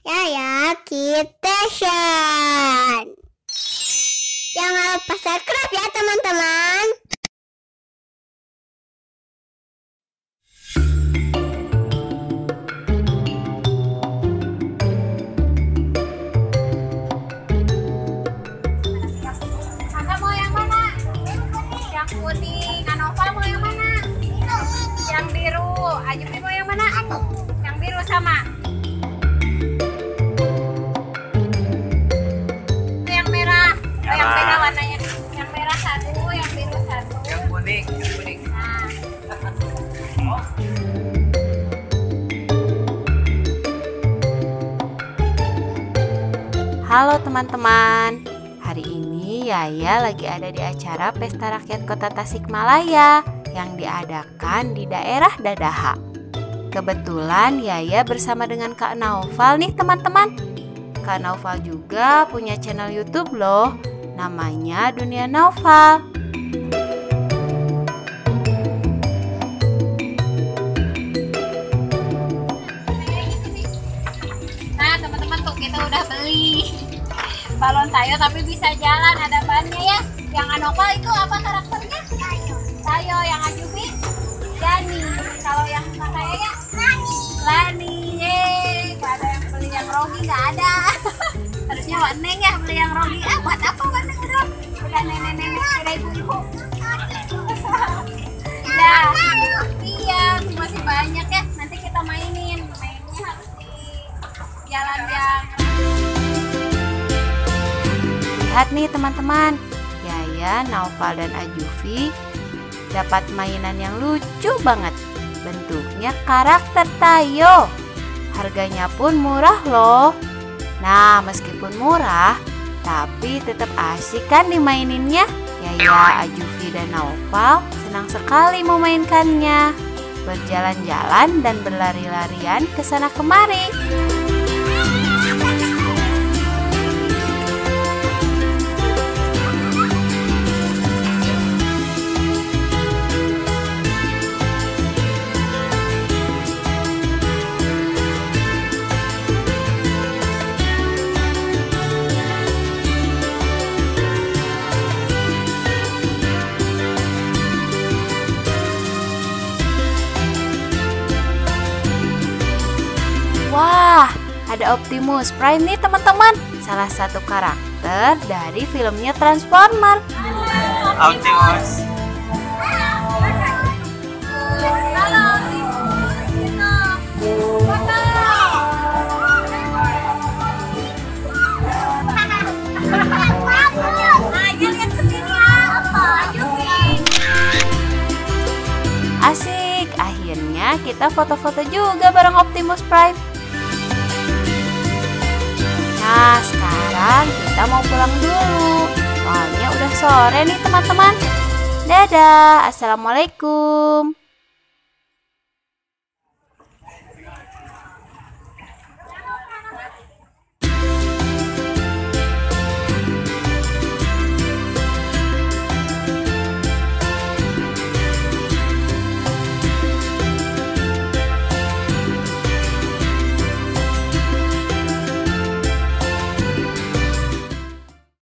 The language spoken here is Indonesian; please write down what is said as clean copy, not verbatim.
Yaya Kitchen. Jangan lupa subscribe ya teman-teman. Kakak mau yang mana? Yang kuning. Anova mau yang mana? Yang biru. Ajubi mau yang mana? Yang biru sama. Yang merah. Oh, yang beda warnanya. Yang merah satu, yang biru satu. Yang kuning. Nah. Halo teman-teman, hari ini Yaya lagi ada di acara Pesta Rakyat Kota Tasikmalaya yang diadakan di daerah Dadaha. Kebetulan Yaya bersama dengan Kak Naufal nih teman-teman. Kak Naufal juga punya channel YouTube loh, namanya Dunia Naufal. Nah teman-teman tuh kita udah beli balon Tayo tapi bisa jalan, ada bannya ya. Yang Anova itu apa karakternya? Tayo. Yang Ajubi Dani. Kalau yang saya ya Lani. Yeay, ada yang beli yang Rogi nggak ada. Harusnya Wak Neng ya beli yang Rogi. Buat apa Wak Neng itu? Udah nenek-nenek, udah ibu-ibu. Ya, iya masih banyak ya. Nanti kita mainnya harus di jalan yang. Lihat nih teman-teman, Yaya, Naufal, dan Ajufi dapat mainan yang lucu banget. Bentuknya karakter Tayo. Harganya pun murah loh. Nah, meskipun murah, tapi tetap asik kan dimaininnya. Yaya, Ajufi, dan Naufal senang sekali memainkannya. Berjalan-jalan dan berlari-larian ke sana kemari. Wah, ada Optimus Prime nih teman-teman. Salah satu karakter dari filmnya Transformer. Optimus. Asik, akhirnya kita foto-foto juga bareng Optimus Prime. Nah, sekarang kita mau pulang dulu. Soalnya udah sore nih teman-teman. Dadah, assalamualaikum.